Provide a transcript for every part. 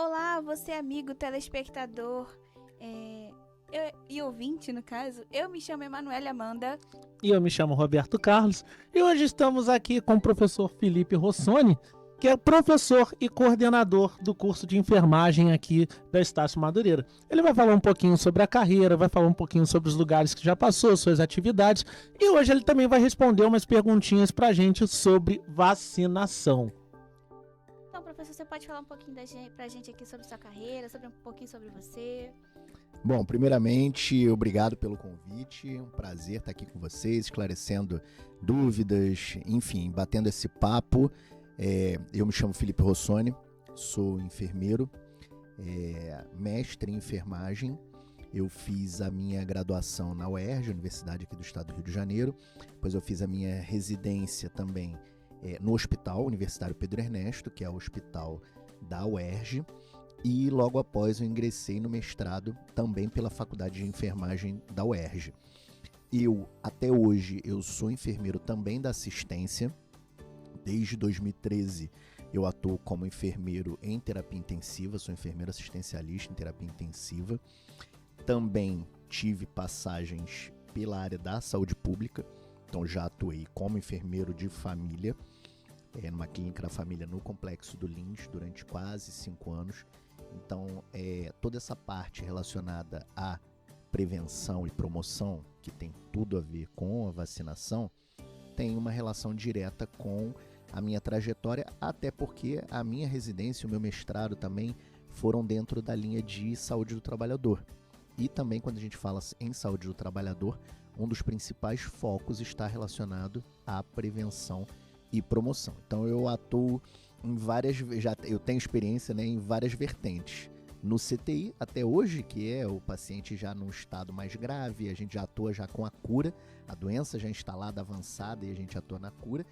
Olá, você amigo telespectador e ouvinte, no caso. Eu me chamo Emanuele Amanda. E eu me chamo Roberto Carlos. E hoje estamos aqui com o professor Felipe Rossoni, que é professor e coordenador do curso de enfermagem aqui da Estácio Madureira. Ele vai falar um pouquinho sobre a carreira, vai falar um pouquinho sobre os lugares que já passou, suas atividades. E hoje ele também vai responder umas perguntinhas pra gente sobre vacinação. Então, professor, você pode falar um pouquinho pra gente aqui sobre sua carreira, sobre um pouquinho sobre você? Bom, primeiramente, obrigado pelo convite. Um prazer estar aqui com vocês, esclarecendo dúvidas, enfim, batendo esse papo. Eu me chamo Felipe Rossoni, sou enfermeiro, mestre em enfermagem. Eu fiz a minha graduação na UERJ, Universidade aqui do Estado do Rio de Janeiro. Depois eu fiz a minha residência também no Hospital Universitário Pedro Ernesto, que é o hospital da UERJ. E logo após eu ingressei no mestrado também pela Faculdade de Enfermagem da UERJ. Até hoje, eu sou enfermeiro também da assistência. Desde 2013, eu atuo como enfermeiro em terapia intensiva, sou enfermeiro assistencialista em terapia intensiva. Também tive passagens pela área da saúde pública, então já atuei como enfermeiro de família, numa clínica da família no Complexo do Lins durante quase 5 anos. Então, toda essa parte relacionada à prevenção e promoção, que tem tudo a ver com a vacinação, tem uma relação direta com a minha trajetória, até porque a minha residência e o meu mestrado também foram dentro da linha de saúde do trabalhador. E também, quando a gente fala em saúde do trabalhador, um dos principais focos está relacionado à prevenção e promoção. Então, eu atuo em eu tenho experiência, em várias vertentes. No CTI, até hoje, que é o paciente já num estado mais grave, a gente já atua já com a cura, a doença já instalada, avançada, e a gente atua na cura.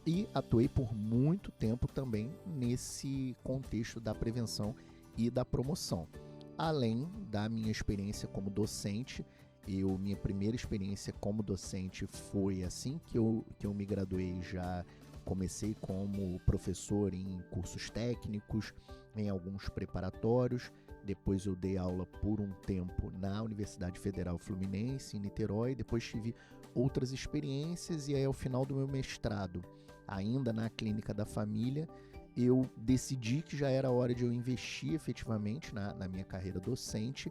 E atuei por muito tempo também nesse contexto da prevenção e da promoção. Além da minha experiência como docente, minha primeira experiência como docente foi assim que eu me graduei. Já comecei como professor em cursos técnicos, em alguns preparatórios. Depois eu dei aula por um tempo na Universidade Federal Fluminense, em Niterói. Depois tive outras experiências e aí, ao final do meu mestrado, ainda na Clínica da Família, eu decidi que já era hora de eu investir efetivamente na minha carreira docente.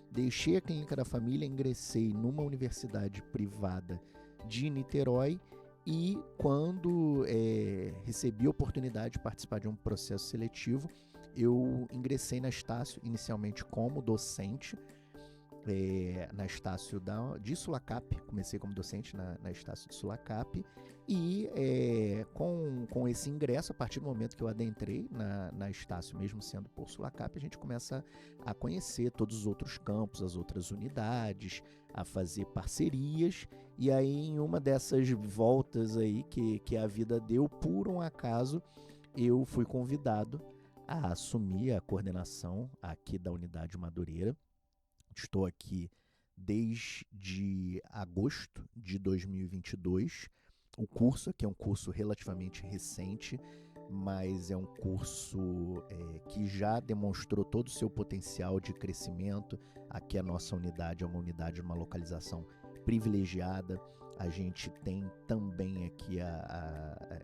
Deixei a Clínica da Família, ingressei numa universidade privada de Niterói e quando recebi a oportunidade de participar de um processo seletivo, eu ingressei na Estácio inicialmente como docente, na Estácio de Sulacap. Comecei como docente na Estácio de Sulacap e com esse ingresso, a partir do momento que eu adentrei na Estácio, mesmo sendo por Sulacap, a gente começa a conhecer todos os outros campos, as outras unidades, a fazer parcerias. E aí, em uma dessas voltas aí que a vida deu, por um acaso, eu fui convidado a assumir a coordenação aqui da Unidade Madureira. Estou aqui desde agosto de 2022. O curso aqui é um curso relativamente recente, mas é um curso que já demonstrou todo o seu potencial de crescimento. Aqui a nossa unidade é uma unidade numa localização privilegiada. A gente tem também aqui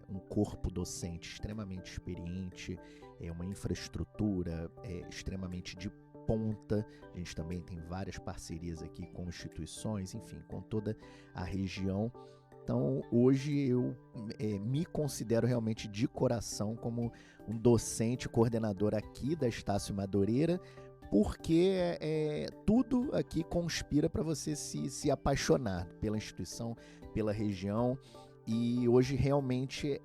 um corpo docente extremamente experiente, uma infraestrutura extremamente de ponta. A gente também tem várias parcerias aqui com instituições, enfim, com toda a região. Então, hoje eu me considero realmente de coração como um docente coordenador aqui da Estácio Madureira, porque tudo aqui conspira para você se apaixonar pela instituição, pela região. E hoje realmente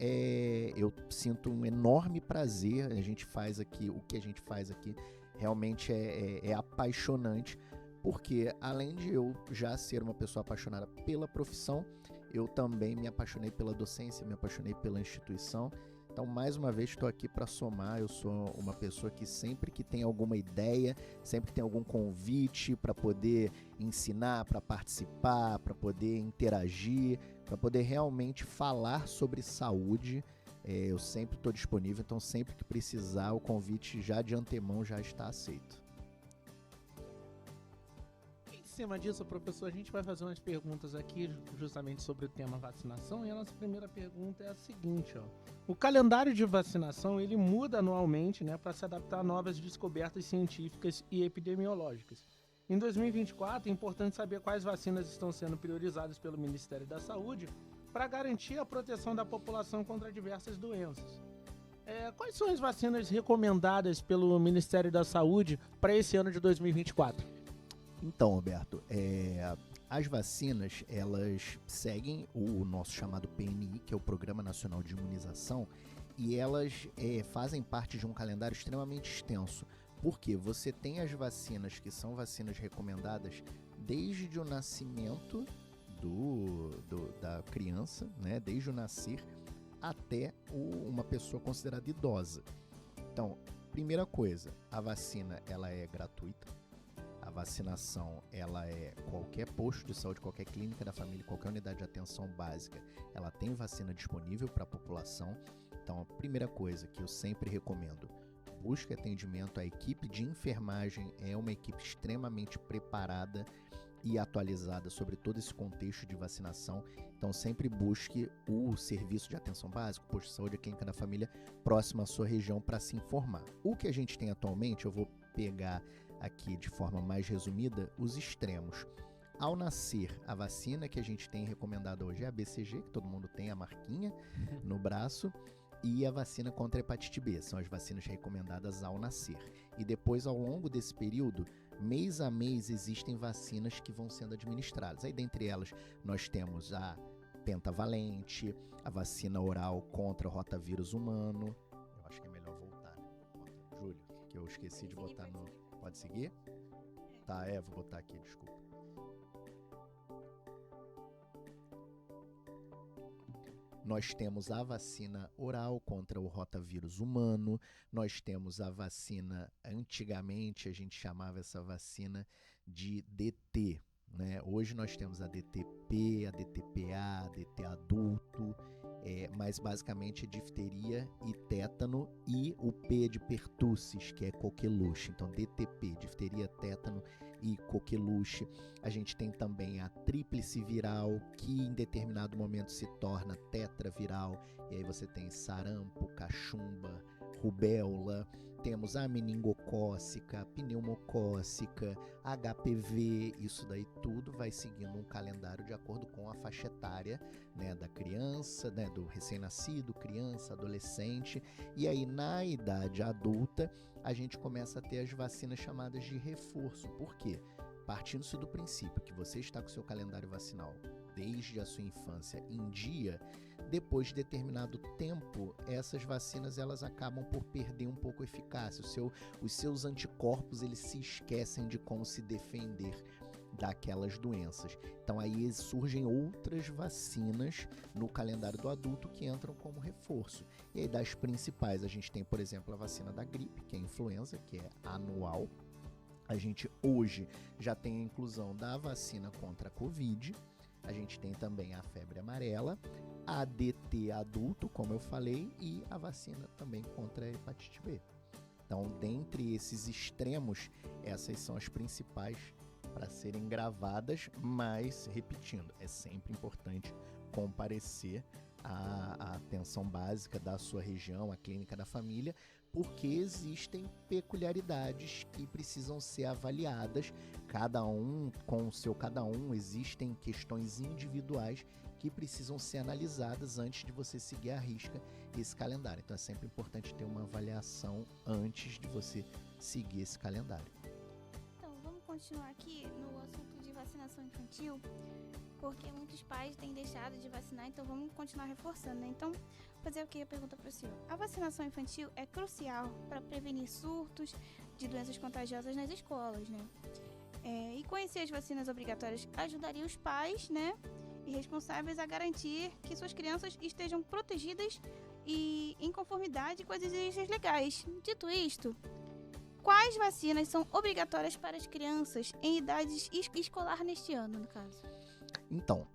eu sinto um enorme prazer. A gente faz aqui, o que a gente faz aqui realmente é apaixonante, porque além de eu já ser uma pessoa apaixonada pela profissão, eu também me apaixonei pela docência, me apaixonei pela instituição. Então, mais uma vez, estou aqui para somar. Eu sou uma pessoa que sempre que tem alguma ideia, sempre que tem algum convite para poder ensinar, para participar, para poder interagir, para poder realmente falar sobre saúde, eu sempre estou disponível, então sempre que precisar, o convite já de antemão já está aceito. Em cima disso, professor, a gente vai fazer umas perguntas aqui justamente sobre o tema vacinação, e a nossa primeira pergunta é a seguinte, ó. O calendário de vacinação, ele muda anualmente, né, para se adaptar a novas descobertas científicas e epidemiológicas. Em 2024, é importante saber quais vacinas estão sendo priorizadas pelo Ministério da Saúde para garantir a proteção da população contra diversas doenças. Quais são as vacinas recomendadas pelo Ministério da Saúde para esse ano de 2024? Então, Roberto, as vacinas, elas seguem o nosso chamado PNI, que é o Programa Nacional de Imunização, e elas fazem parte de um calendário extremamente extenso. Porque você tem as vacinas que são vacinas recomendadas desde o nascimento da criança, né? Desde o nascer até uma pessoa considerada idosa. Então, primeira coisa, a vacina ela é gratuita. A vacinação, ela é qualquer posto de saúde, qualquer clínica da família, qualquer unidade de atenção básica, ela tem vacina disponível para a população. Então, a primeira coisa que eu sempre recomendo, busque atendimento. A equipe de enfermagem é uma equipe extremamente preparada e atualizada sobre todo esse contexto de vacinação. Então, sempre busque o serviço de atenção básica, o posto de saúde, a clínica da família próximo à sua região para se informar. O que a gente tem atualmente, eu vou pegar aqui de forma mais resumida, os extremos. Ao nascer, a vacina que a gente tem recomendada hoje é a BCG, que todo mundo tem a marquinha no braço, e a vacina contra a hepatite B, são as vacinas recomendadas ao nascer. E depois, ao longo desse período, mês a mês, existem vacinas que vão sendo administradas. Aí, dentre elas, nós temos a pentavalente, a vacina oral contra o rotavírus humano. Eu acho que é melhor voltar, né? Júlio, que eu esqueci de botar no... Pode seguir? Tá, vou botar aqui, desculpa. Nós temos a vacina oral contra o rotavírus humano, nós temos a vacina, antigamente a gente chamava essa vacina de DT, né? Hoje nós temos a DTP, a DTPA, a DT adulto, mas basicamente é difteria e tétano, e o P de pertussis, que é coqueluche. Então, DTP, difteria, tétano e coqueluche. A gente tem também a tríplice viral, que em determinado momento se torna tetraviral, e aí você tem sarampo, cachumba, rubéola. Temos a meningocócica, pneumocócica, HPV, isso daí tudo vai seguindo um calendário de acordo com a faixa etária, né, da criança, né, do recém-nascido, criança, adolescente. E aí na idade adulta a gente começa a ter as vacinas chamadas de reforço. Por quê? Partindo-se do princípio que você está com o seu calendário vacinal desde a sua infância em dia, depois de determinado tempo, essas vacinas elas acabam por perder um pouco a eficácia. Os seus anticorpos eles se esquecem de como se defender daquelas doenças. Então aí surgem outras vacinas no calendário do adulto que entram como reforço. E aí das principais a gente tem, por exemplo, a vacina da gripe, que é a influenza, que é anual. A gente hoje já tem a inclusão da vacina contra a Covid. A gente tem também a febre amarela, a DT adulto, como eu falei, e a vacina também contra a hepatite B. Então, dentre esses extremos, essas são as principais para serem gravadas, mas, repetindo, é sempre importante comparecer à atenção básica da sua região, à clínica da família, porque existem peculiaridades que precisam ser avaliadas, cada um com o seu cada um, existem questões individuais que precisam ser analisadas antes de você seguir à risca esse calendário. Então é sempre importante ter uma avaliação antes de você seguir esse calendário. Então, vamos continuar aqui no assunto de vacinação infantil, porque muitos pais têm deixado de vacinar, então vamos continuar reforçando, né? Então, fazer o que? A pergunta para o senhor. A vacinação infantil é crucial para prevenir surtos de doenças contagiosas nas escolas, né? E conhecer as vacinas obrigatórias ajudaria os pais, né, e responsáveis a garantir que suas crianças estejam protegidas e em conformidade com as exigências legais. Dito isto, quais vacinas são obrigatórias para as crianças em idade escolar neste ano, no caso? Então,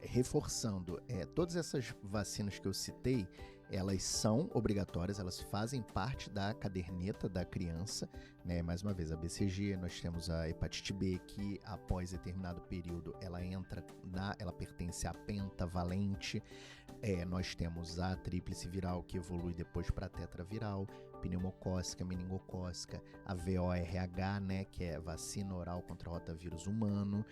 reforçando, todas essas vacinas que eu citei, elas são obrigatórias, elas fazem parte da caderneta da criança, né? Mais uma vez, a BCG, nós temos a hepatite B, que após determinado período ela ela pertence à pentavalente, nós temos a tríplice viral, que evolui depois para a tetraviral, pneumocócica, meningocócica, a VORH, né? Que é vacina oral contra rotavírus humano,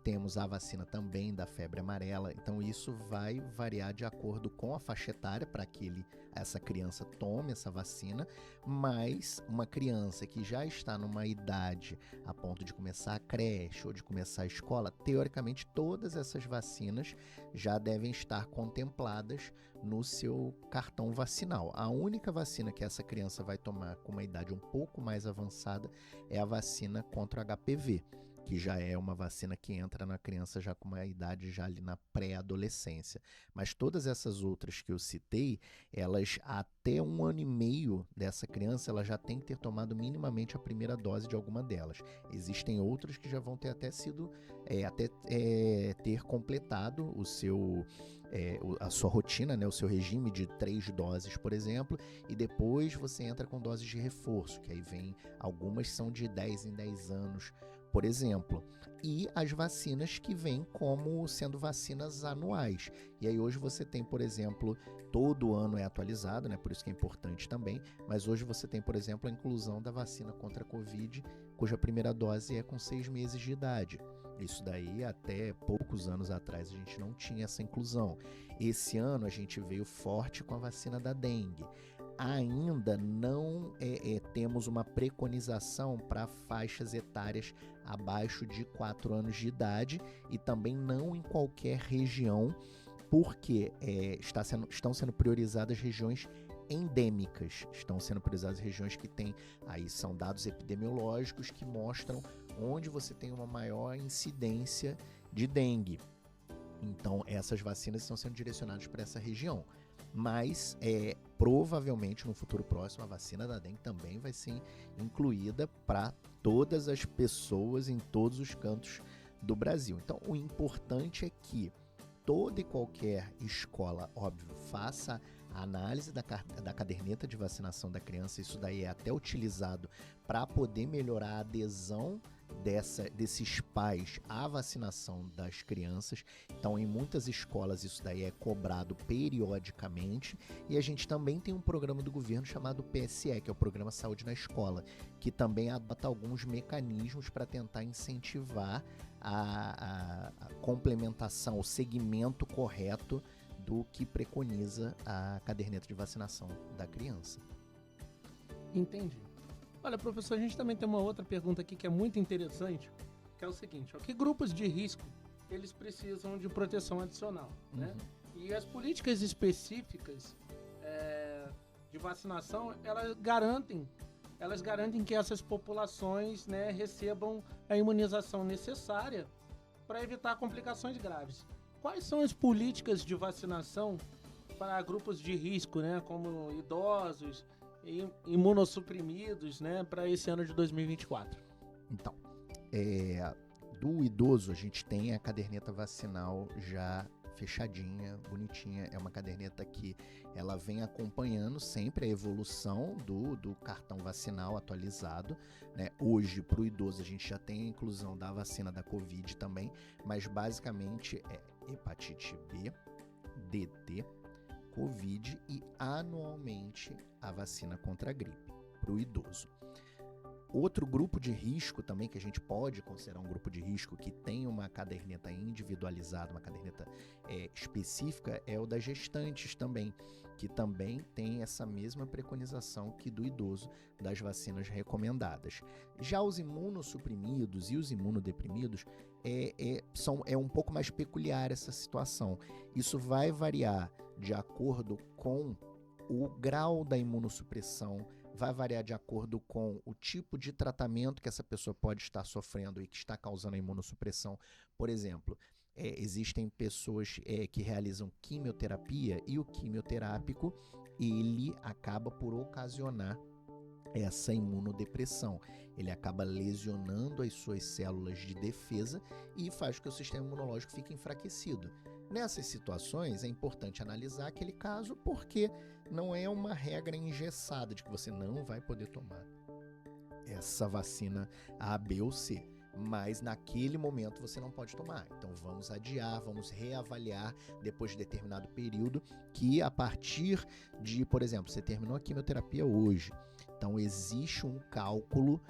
temos a vacina também da febre amarela. Então isso vai variar de acordo com a faixa etária para que essa criança tome essa vacina, mas uma criança que já está numa idade a ponto de começar a creche ou de começar a escola, teoricamente todas essas vacinas já devem estar contempladas no seu cartão vacinal. A única vacina que essa criança vai tomar com uma idade um pouco mais avançada é a vacina contra o HPV, que já é uma vacina que entra na criança já com uma idade já ali na pré-adolescência. Mas todas essas outras que eu citei, elas até 1 ano e meio dessa criança, ela já tem que ter tomado minimamente a primeira dose de alguma delas. Existem outras que já vão ter até sido, ter completado a sua rotina, né, o seu regime de 3 doses, por exemplo, e depois você entra com doses de reforço, que aí vem, algumas são de 10 em 10 anos, por exemplo, e as vacinas que vêm como sendo vacinas anuais. E aí hoje você tem, por exemplo, todo ano é atualizado, né? Por isso que é importante também, mas hoje você tem, por exemplo, a inclusão da vacina contra a Covid, cuja primeira dose é com 6 meses de idade. Isso daí, até poucos anos atrás, a gente não tinha essa inclusão. Esse ano a gente veio forte com a vacina da dengue. Ainda não temos uma preconização para faixas etárias abaixo de 4 anos de idade e também não em qualquer região, porque estão sendo priorizadas regiões endêmicas, estão sendo priorizadas regiões que têm, aí são dados epidemiológicos que mostram onde você tem uma maior incidência de dengue. Então essas vacinas estão sendo direcionadas para essa região. Mas provavelmente no futuro próximo a vacina da dengue também vai ser incluída para todas as pessoas em todos os cantos do Brasil. Então o importante é que toda e qualquer escola, óbvio, faça a análise da caderneta de vacinação da criança. Isso daí é até utilizado para poder melhorar a adesão desses pais à vacinação das crianças. Então, em muitas escolas isso daí é cobrado periodicamente, e a gente também tem um programa do governo chamado PSE, que é o Programa Saúde na Escola, que também adota alguns mecanismos para tentar incentivar a complementação, o segmento correto do que preconiza a caderneta de vacinação da criança. Entendi. Olha, professor, a gente também tem uma outra pergunta aqui que é muito interessante, que é o seguinte: que grupos de risco eles precisam de proteção adicional, né? E as políticas específicas de vacinação, elas garantem que essas populações, né, recebam a imunização necessária para evitar complicações graves. Quais são as políticas de vacinação para grupos de risco, né, como idosos, imunossuprimidos, né, para esse ano de 2024? Então, do idoso a gente tem a caderneta vacinal já fechadinha, bonitinha. É uma caderneta que ela vem acompanhando sempre a evolução do cartão vacinal atualizado, né? Hoje, para o idoso, a gente já tem a inclusão da vacina da Covid também, mas basicamente é hepatite B, DT, Covid e anualmente a vacina contra a gripe para o idoso. Outro grupo de risco também que a gente pode considerar um grupo de risco que tem uma caderneta individualizada, uma caderneta específica, é o das gestantes também, que também tem essa mesma preconização que do idoso das vacinas recomendadas. Já os imunossuprimidos e os imunodeprimidos é um pouco mais peculiar essa situação. Isso vai variar de acordo com o grau da imunossupressão, vai variar de acordo com o tipo de tratamento que essa pessoa pode estar sofrendo e que está causando a imunossupressão. Por exemplo, existem pessoas que realizam quimioterapia e o quimioterápico, ele acaba por ocasionar essa imunodepressão. Ele acaba lesionando as suas células de defesa e faz com que o sistema imunológico fique enfraquecido. Nessas situações, é importante analisar aquele caso, porque não é uma regra engessada de que você não vai poder tomar essa vacina A, B ou C. Mas naquele momento você não pode tomar. Então vamos adiar, vamos reavaliar depois de determinado período, que a partir de, por exemplo, você terminou a quimioterapia hoje. Então existe um cálculo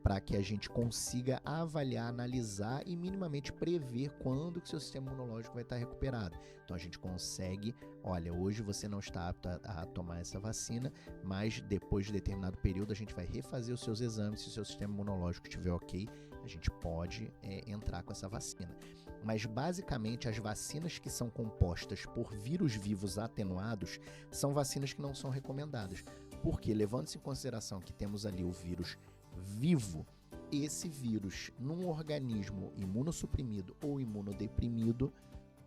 para que a gente consiga avaliar, analisar e minimamente prever quando que seu sistema imunológico vai estar recuperado. Então a gente consegue, olha, hoje você não está apto a tomar essa vacina, mas depois de determinado período a gente vai refazer os seus exames. Se o seu sistema imunológico estiver ok, a gente pode entrar com essa vacina. Mas basicamente as vacinas que são compostas por vírus vivos atenuados são vacinas que não são recomendadas. Porque, levando-se em consideração que temos ali o vírus vivo, esse vírus num organismo imunossuprimido ou imunodeprimido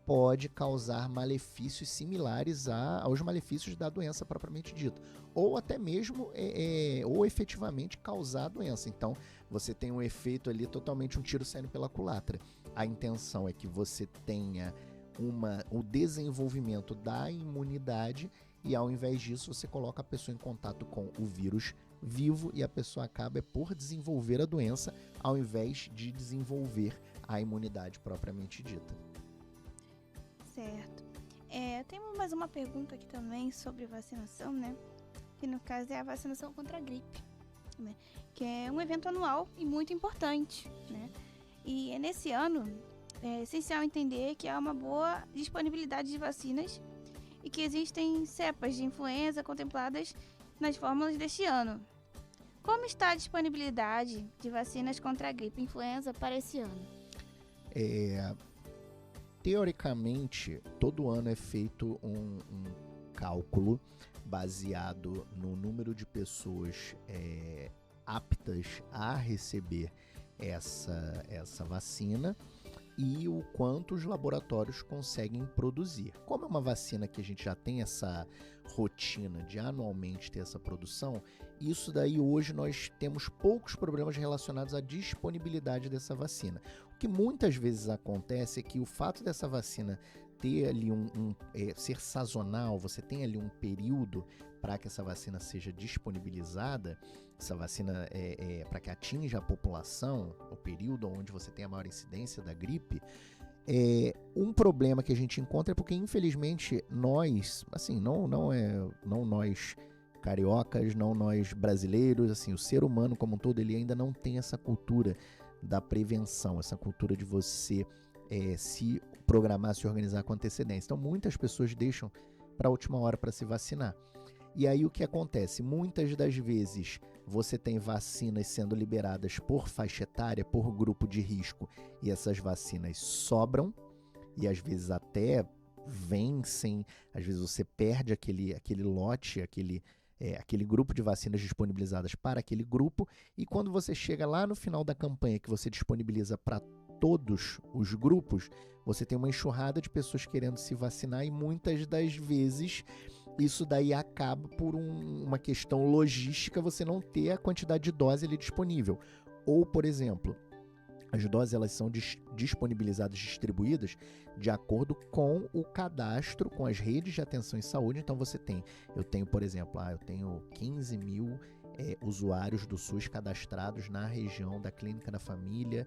pode causar malefícios similares aos malefícios da doença propriamente dita, ou até mesmo ou efetivamente causar a doença. Então você tem um efeito ali, totalmente um tiro saindo pela culatra. A intenção é que você tenha o desenvolvimento da imunidade e, ao invés disso, você coloca a pessoa em contato com o vírus vivo e a pessoa acaba por desenvolver a doença ao invés de desenvolver a imunidade propriamente dita. Certo. Temos mais uma pergunta aqui também sobre vacinação, né? Que no caso é a vacinação contra a gripe, né? Que é um evento anual e muito importante, né? E nesse ano é essencial entender que há uma boa disponibilidade de vacinas e que existem cepas de influenza contempladas nas fórmulas deste ano. Como está a disponibilidade de vacinas contra a gripe influenza para esse ano? Teoricamente, todo ano é feito um cálculo baseado no número de pessoas aptas a receber essa vacina e o quanto os laboratórios conseguem produzir. Como é uma vacina que a gente já tem essa rotina de anualmente ter essa produção, isso daí hoje nós temos poucos problemas relacionados à disponibilidade dessa vacina. O que muitas vezes acontece é que o fato dessa vacina ter ali ser sazonal, você tem ali um período para que essa vacina seja disponibilizada, essa vacina para que atinja a população, o período onde você tem a maior incidência da gripe, um problema que a gente encontra é porque, infelizmente, nós, assim, não nós cariocas, não nós brasileiros, assim, o ser humano como um todo, ele ainda não tem essa cultura da prevenção, essa cultura de você se programar, se organizar com antecedência. Então, muitas pessoas deixam para a última hora para se vacinar. E aí o que acontece? Muitas das vezes você tem vacinas sendo liberadas por faixa etária, por grupo de risco, e essas vacinas sobram, e às vezes até vencem, às vezes você perde aquele lote, aquele grupo de vacinas disponibilizadas para aquele grupo, e quando você chega lá no final da campanha que você disponibiliza para todos os grupos, você tem uma enxurrada de pessoas querendo se vacinar e muitas das vezes isso daí acaba por uma questão logística, você não ter a quantidade de dose ali disponível. Ou, por exemplo, as doses elas são disponibilizadas, distribuídas de acordo com o cadastro, com as redes de atenção em saúde. Então eu tenho, por exemplo, eu tenho 15 mil usuários do SUS cadastrados na região da Clínica da Família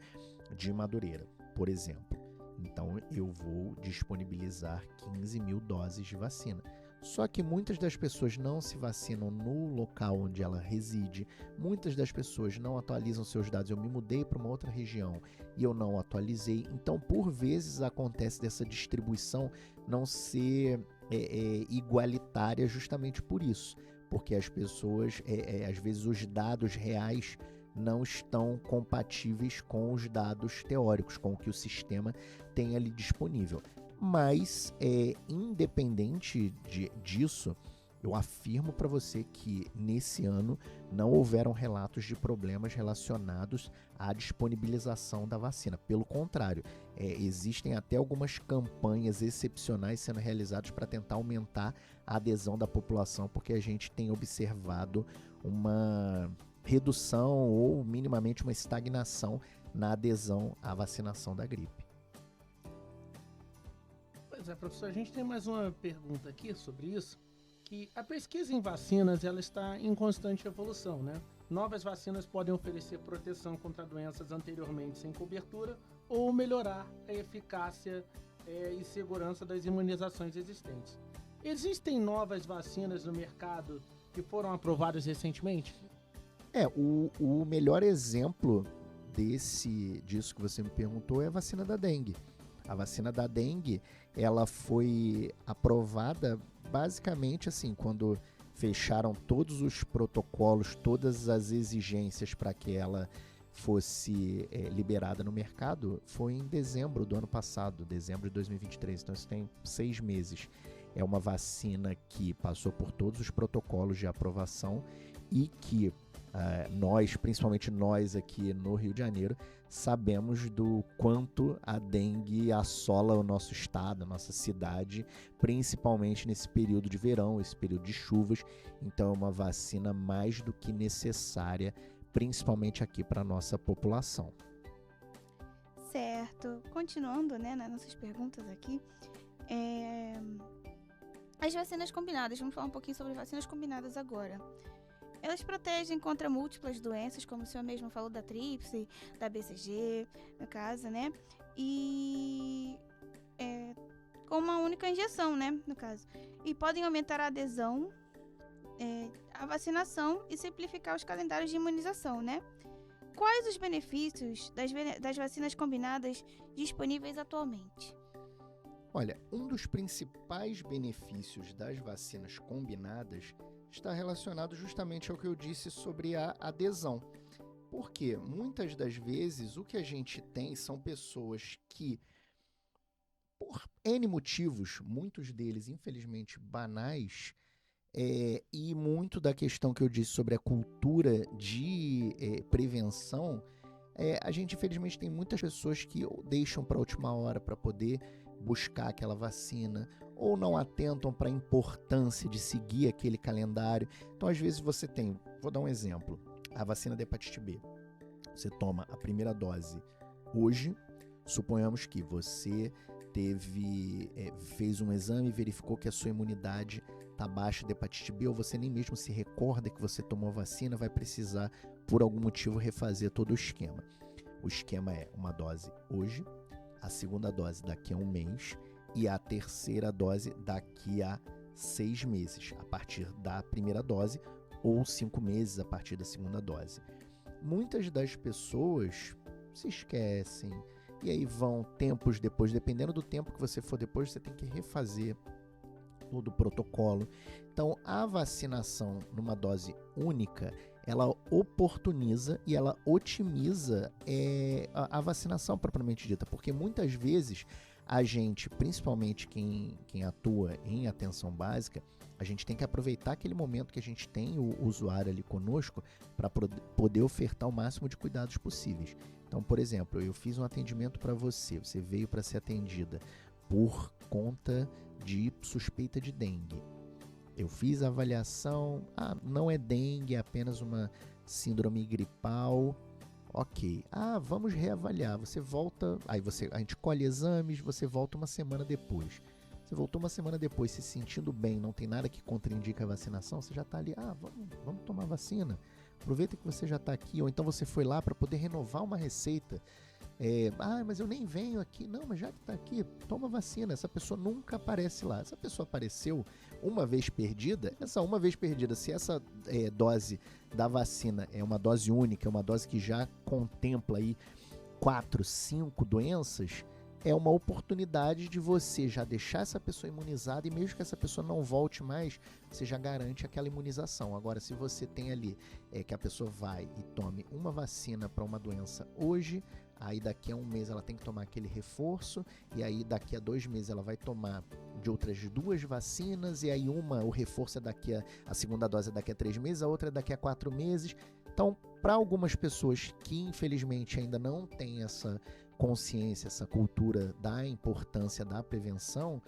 de Madureira, por exemplo. Então eu vou disponibilizar 15 mil doses de vacina. Só que muitas das pessoas não se vacinam no local onde ela reside, muitas das pessoas não atualizam seus dados. Eu me mudei para uma outra região e eu não atualizei, então por vezes acontece dessa distribuição não ser igualitária justamente por isso, porque as pessoas, às vezes os dados reais não estão compatíveis com os dados teóricos, com o que o sistema tem ali disponível. Mas, independente disso, eu afirmo para você que nesse ano não houveram relatos de problemas relacionados à disponibilização da vacina. Pelo contrário, existem até algumas campanhas excepcionais sendo realizadas para tentar aumentar a adesão da população, porque a gente tem observado uma redução ou minimamente uma estagnação na adesão à vacinação da gripe. Pois é, professor, a gente tem mais uma pergunta aqui sobre isso, que a pesquisa em vacinas ela está em constante evolução, né? Novas vacinas podem oferecer proteção contra doenças anteriormente sem cobertura ou melhorar a eficácia e segurança das imunizações existentes. Existem novas vacinas no mercado que foram aprovadas recentemente? O melhor exemplo disso que você me perguntou é a vacina da dengue. A vacina da dengue, ela foi aprovada basicamente assim, quando fecharam todos os protocolos, todas as exigências para que ela fosse liberada no mercado, foi em dezembro do ano passado, dezembro de 2023, então isso tem 6 meses. É uma vacina que passou por todos os protocolos de aprovação e que nós, principalmente nós aqui no Rio de Janeiro, sabemos do quanto a dengue assola o nosso estado, a nossa cidade, principalmente nesse período de verão, esse período de chuvas. Então é uma vacina mais do que necessária, principalmente aqui para a nossa população. Certo. Continuando, né, nas nossas perguntas aqui, as vacinas combinadas, vamos falar um pouquinho sobre vacinas combinadas agora. Elas protegem contra múltiplas doenças, como o senhor mesmo falou da tríplice, da BCG, no caso, né? E com uma única injeção, né, no caso. E podem aumentar a adesão, a vacinação e simplificar os calendários de imunização, né? Quais os benefícios das vacinas combinadas disponíveis atualmente? Olha, um dos principais benefícios das vacinas combinadas está relacionado justamente ao que eu disse sobre a adesão. Porque muitas das vezes o que a gente tem são pessoas que, por N motivos, muitos deles infelizmente banais, e muito da questão que eu disse sobre a cultura de prevenção, a gente infelizmente tem muitas pessoas que deixam para a última hora para poder buscar aquela vacina, ou não atentam para a importância de seguir aquele calendário. Então, às vezes você tem, vou dar um exemplo, a vacina da hepatite B. Você toma a primeira dose hoje, suponhamos que você fez um exame e verificou que a sua imunidade está baixa da hepatite B, ou você nem mesmo se recorda que você tomou a vacina, vai precisar, por algum motivo, refazer todo o esquema. O esquema é uma dose hoje, a segunda dose daqui a um mês e a terceira dose daqui a 6 meses, a partir da primeira dose, ou 5 meses a partir da segunda dose. Muitas das pessoas se esquecem e aí vão tempos depois, dependendo do tempo que você for depois, você tem que refazer todo o protocolo. Então, a vacinação numa dose única, ela oportuniza e ela otimiza a vacinação propriamente dita, porque muitas vezes a gente, principalmente quem atua em atenção básica, a gente tem que aproveitar aquele momento que a gente tem o usuário ali conosco para poder ofertar o máximo de cuidados possíveis. Então, por exemplo, eu fiz um atendimento para você veio para ser atendida por conta de suspeita de dengue. Eu fiz a avaliação, não é dengue, é apenas uma síndrome gripal. Ok, vamos reavaliar. Você volta, a gente colhe exames, você volta uma semana depois. Você voltou uma semana depois se sentindo bem, não tem nada que contraindica a vacinação, você já está ali, vamos tomar vacina. Aproveita que você já está aqui, ou então você foi lá para poder renovar uma receita. Mas eu nem venho aqui. Não, mas já que está aqui, toma vacina. Essa pessoa nunca aparece lá. Essa pessoa apareceu uma vez perdida, se essa dose da vacina é uma dose única, é uma dose que já contempla aí 4, 5 doenças, é uma oportunidade de você já deixar essa pessoa imunizada e mesmo que essa pessoa não volte mais, você já garante aquela imunização. Agora, se você tem ali que a pessoa vai e tome uma vacina para uma doença hoje, aí daqui a um mês ela tem que tomar aquele reforço, e aí daqui a 2 meses ela vai tomar de outras 2 vacinas, e aí o reforço é a segunda dose é daqui a 3 meses, a outra é daqui a 4 meses. Então, para algumas pessoas que infelizmente ainda não têm essa consciência, essa cultura da importância da prevenção,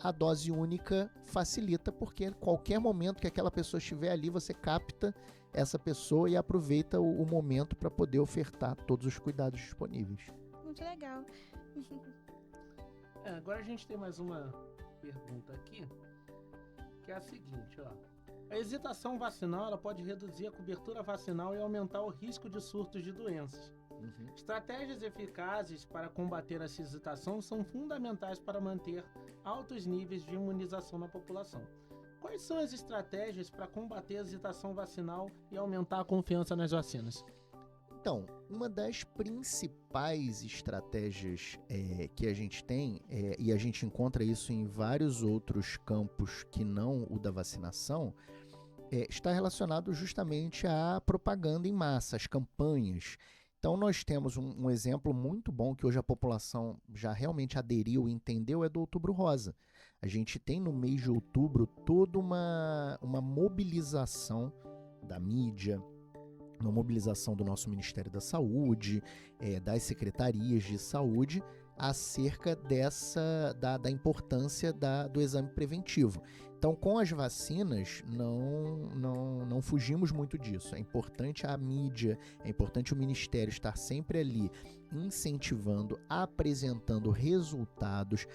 a dose única facilita, porque qualquer momento que aquela pessoa estiver ali, você capta essa pessoa e aproveita o momento para poder ofertar todos os cuidados disponíveis. Muito legal. Agora a gente tem mais uma pergunta aqui, que é a seguinte, ó. A hesitação vacinal ela pode reduzir a cobertura vacinal e aumentar o risco de surtos de doenças. Estratégias eficazes para combater essa hesitação são fundamentais para manter altos níveis de imunização na população. Quais são as estratégias para combater a hesitação vacinal e aumentar a confiança nas vacinas? Então, uma das principais estratégias que a gente tem, e a gente encontra isso em vários outros campos que não o da vacinação, está relacionado justamente à propaganda em massa, às campanhas. Então, nós temos um exemplo muito bom que hoje a população já realmente aderiu e entendeu, é do Outubro Rosa. A gente tem no mês de outubro toda uma mobilização da mídia, uma mobilização do nosso Ministério da Saúde, das secretarias de saúde, acerca da importância do exame preventivo. Então, com as vacinas, não fugimos muito disso. É importante a mídia, é importante o Ministério estar sempre ali incentivando, apresentando resultados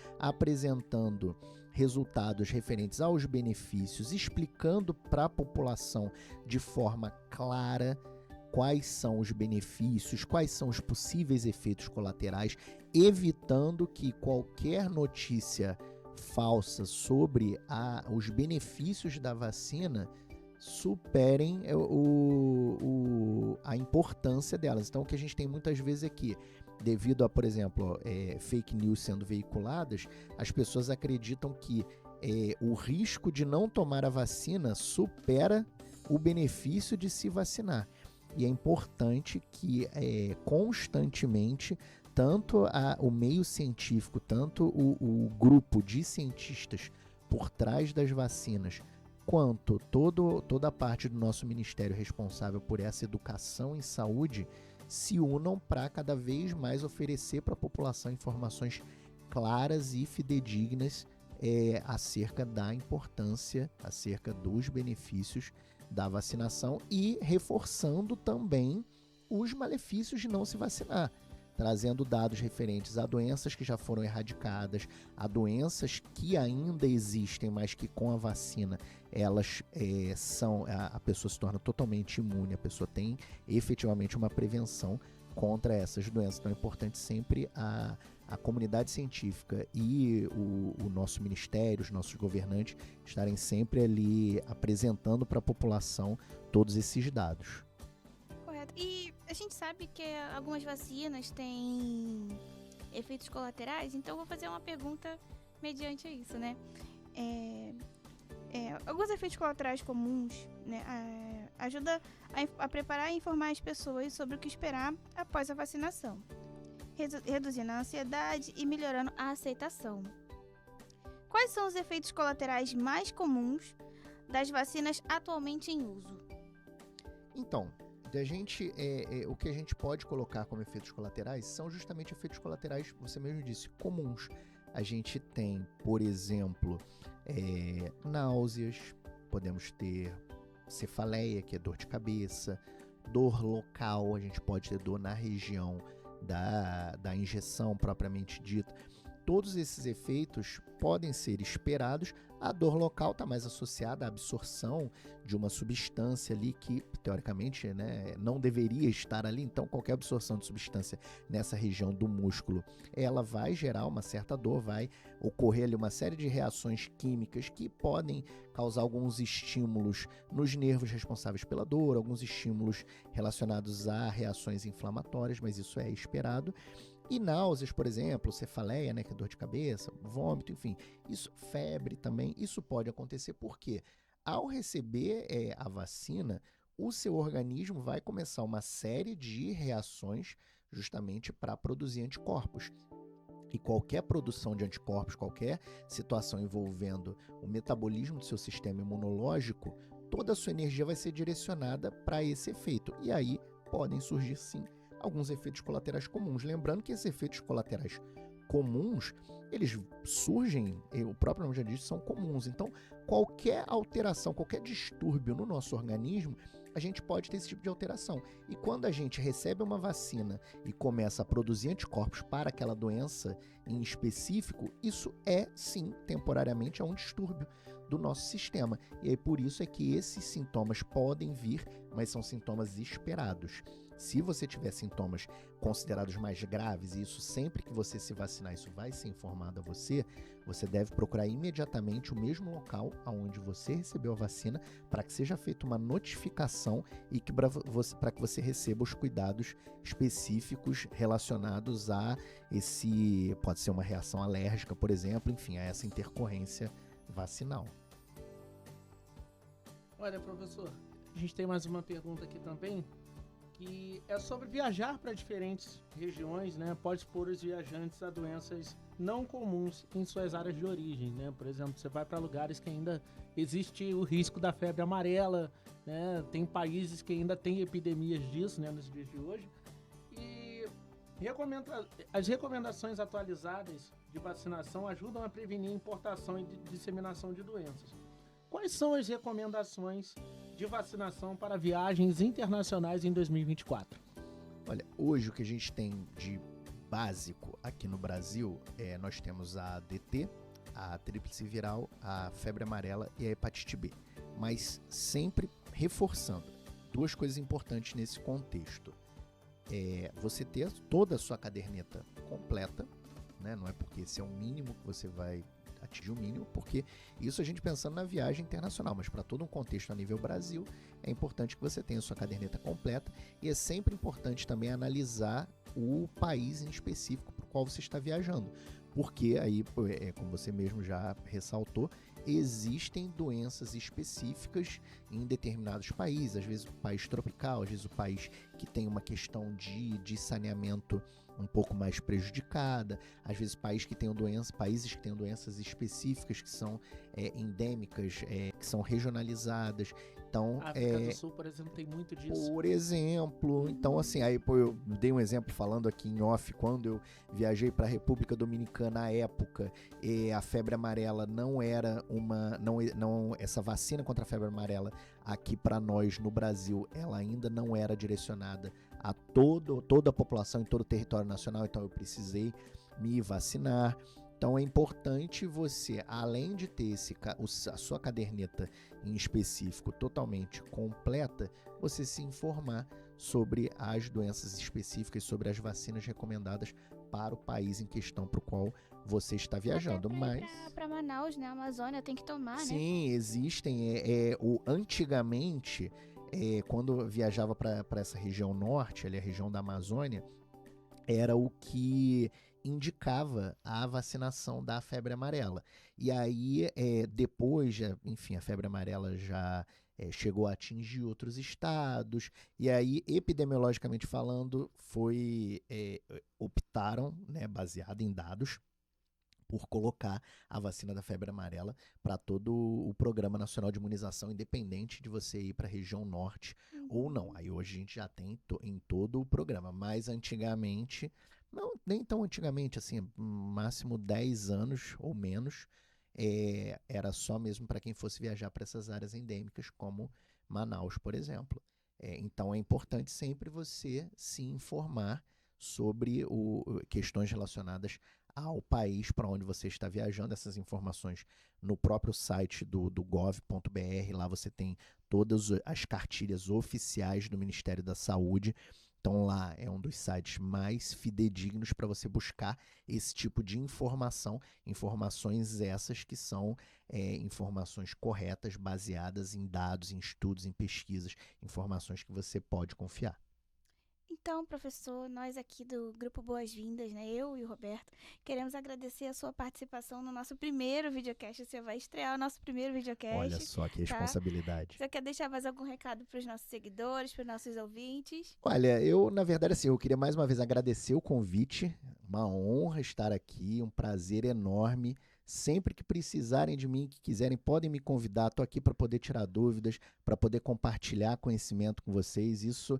referentes aos benefícios, explicando para a população de forma clara quais são os benefícios, quais são os possíveis efeitos colaterais, evitando que qualquer notícia falsa sobre os benefícios da vacina superem a importância delas. Então, o que a gente tem muitas vezes aqui, devido a, por exemplo, fake news sendo veiculadas, as pessoas acreditam que o risco de não tomar a vacina supera o benefício de se vacinar. E é importante que constantemente tanto o meio científico, tanto o grupo de cientistas por trás das vacinas, quanto toda a parte do nosso ministério responsável por essa educação em saúde, se unam para cada vez mais oferecer para a população informações claras e fidedignas acerca da importância, acerca dos benefícios da vacinação e reforçando também os malefícios de não se vacinar, trazendo dados referentes a doenças que já foram erradicadas, a doenças que ainda existem, mas que com a vacina elas a pessoa se torna totalmente imune, a pessoa tem efetivamente uma prevenção contra essas doenças. Então é importante sempre a comunidade científica e o nosso ministério, os nossos governantes estarem sempre ali apresentando para a população todos esses dados. Correto. E a gente sabe que algumas vacinas têm efeitos colaterais, então eu vou fazer uma pergunta mediante isso, né? Alguns efeitos colaterais comuns, né, ajuda a preparar e informar as pessoas sobre o que esperar após a vacinação, reduzindo a ansiedade e melhorando a aceitação. Quais são os efeitos colaterais mais comuns das vacinas atualmente em uso? Então, o que a gente pode colocar como efeitos colaterais são justamente efeitos colaterais, você mesmo disse, comuns. A gente tem, por exemplo, náuseas, podemos ter cefaleia, que é dor de cabeça, dor local, a gente pode ter dor na região da injeção propriamente dita. Todos esses efeitos podem ser esperados. A dor local está mais associada à absorção de uma substância ali que, teoricamente, né, não deveria estar ali. Então, qualquer absorção de substância nessa região do músculo, ela vai gerar uma certa dor, vai ocorrer ali uma série de reações químicas que podem causar alguns estímulos nos nervos responsáveis pela dor, alguns estímulos relacionados a reações inflamatórias, mas isso é esperado. E náuseas, por exemplo, cefaleia, né, que é dor de cabeça, vômito, enfim, febre também, isso pode acontecer porque ao receber a vacina, o seu organismo vai começar uma série de reações justamente para produzir anticorpos. E qualquer produção de anticorpos, qualquer situação envolvendo o metabolismo do seu sistema imunológico, toda a sua energia vai ser direcionada para esse efeito. E aí podem surgir, sim, alguns efeitos colaterais comuns. Lembrando que esses efeitos colaterais comuns, eles surgem, o próprio nome já diz, são comuns. Então, qualquer alteração, qualquer distúrbio no nosso organismo, a gente pode ter esse tipo de alteração. E quando a gente recebe uma vacina e começa a produzir anticorpos para aquela doença em específico, isso é, sim, temporariamente, um distúrbio do nosso sistema. E aí, por isso é que esses sintomas podem vir, mas são sintomas esperados. Se você tiver sintomas considerados mais graves, e isso sempre que você se vacinar, isso vai ser informado a você, você deve procurar imediatamente o mesmo local onde você recebeu a vacina para que seja feita uma notificação e que para que você receba os cuidados específicos relacionados a esse, pode ser uma reação alérgica, por exemplo, enfim, a essa intercorrência vacinal. Olha, professor, a gente tem mais uma pergunta aqui também, que é sobre viajar para diferentes regiões, né? Pode expor os viajantes a doenças não comuns em suas áreas de origem, né? Por exemplo, você vai para lugares que ainda existe o risco da febre amarela, né? Tem países que ainda têm epidemias disso, né? Nos dias de hoje. E as recomendações atualizadas de vacinação ajudam a prevenir a importação e disseminação de doenças. Quais são as recomendações de vacinação para viagens internacionais em 2024? Olha, hoje o que a gente tem de básico aqui no Brasil, nós temos a ADT, a tríplice viral, a febre amarela e a hepatite B. Mas sempre reforçando, duas coisas importantes nesse contexto. Você ter toda a sua caderneta completa, né? Não é porque esse é o mínimo que você vai atingir o mínimo, porque isso a gente pensando na viagem internacional, mas para todo um contexto a nível Brasil, é importante que você tenha a sua caderneta completa e é sempre importante também analisar o país em específico para o qual você está viajando, porque aí, como você mesmo já ressaltou, existem doenças específicas em determinados países, às vezes o país tropical, às vezes o país que tem uma questão de saneamento um pouco mais prejudicada, às vezes países que tenham doenças específicas que são endêmicas, que são regionalizadas. Então, a África do Sul, por exemplo, tem muito disso. Por exemplo, então assim, aí eu dei um exemplo falando aqui em off, quando eu viajei para a República Dominicana à época, a febre amarela não era essa vacina contra a febre amarela aqui para nós no Brasil, ela ainda não era direcionada a toda a população em todo o território nacional, então eu precisei me vacinar. Então é importante você, além de ter a sua caderneta em específico totalmente completa, você se informar sobre as doenças específicas, sobre as vacinas recomendadas para o país em questão para o qual você está viajando. Mas para Manaus, né, Amazônia, tem que tomar, né? Sim, existem. Antigamente, quando eu viajava para essa região norte, ali a região da Amazônia, era o que indicava a vacinação da febre amarela. E aí, depois, enfim, a febre amarela já chegou a atingir outros estados, e aí, epidemiologicamente falando, optaram, né, baseado em dados, por colocar a vacina da febre amarela para todo o Programa Nacional de Imunização, independente de você ir para a região norte ou não. Aí hoje a gente já tem em todo o programa, mas antigamente, não, nem tão antigamente, assim, máximo 10 anos ou menos, era só mesmo para quem fosse viajar para essas áreas endêmicas, como Manaus, por exemplo. Então é importante sempre você se informar sobre questões relacionadas ao país para onde você está viajando. Essas informações no próprio site do gov.br, lá você tem todas as cartilhas oficiais do Ministério da Saúde. Então lá é um dos sites mais fidedignos para você buscar esse tipo de informações essas que são informações corretas, baseadas em dados, em estudos, em pesquisas, informações que você pode confiar. Então, professor, nós aqui do Grupo Boas-Vindas, né, eu e o Roberto, queremos agradecer a sua participação no nosso primeiro videocast. Você vai estrear o nosso primeiro videocast. Olha só que responsabilidade. Você quer deixar mais algum recado para os nossos seguidores, para os nossos ouvintes? Olha, na verdade, assim, eu queria mais uma vez agradecer o convite. Uma honra estar aqui, um prazer enorme Sempre que precisarem de mim, que quiserem, podem me convidar. Estou aqui para poder tirar dúvidas, para poder compartilhar conhecimento com vocês. Isso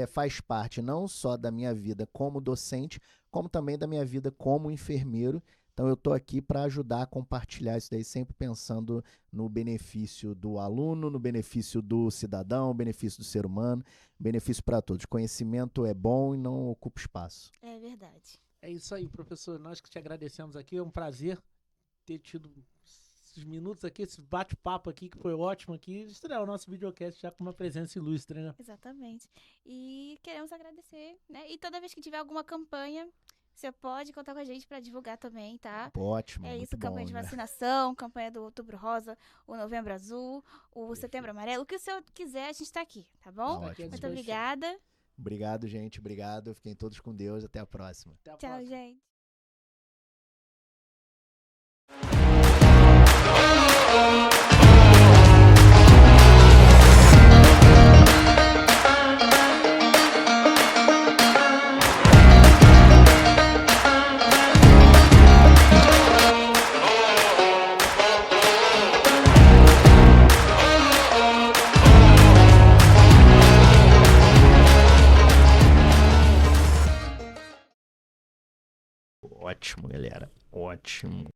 faz parte não só da minha vida como docente, como também da minha vida como enfermeiro. Então eu estou aqui para ajudar a compartilhar isso daí, sempre pensando no benefício do aluno, no benefício do cidadão, benefício do ser humano, benefício para todos. Conhecimento é bom e não ocupa espaço. É verdade. É isso aí, professor. Nós que te agradecemos aqui. É um prazer ter tido esses minutos aqui, esse bate-papo aqui, que foi ótimo aqui. Estrear o nosso videocast já com uma presença ilustre, né? Exatamente. E queremos agradecer, né? E toda vez que tiver alguma campanha, você pode contar com a gente para divulgar também, tá? Ótimo, É muito isso, campanha bom, de né? vacinação, campanha do Outubro Rosa, o Novembro Azul, o Setembro Amarelo. O que o senhor quiser, a gente tá aqui, tá bom? Tá ótimo. Muito obrigada. Obrigado, gente. Obrigado. Fiquem todos com Deus. Até a próxima. Até a Tchau, próxima. gente. Ótimo, galera. Ótimo.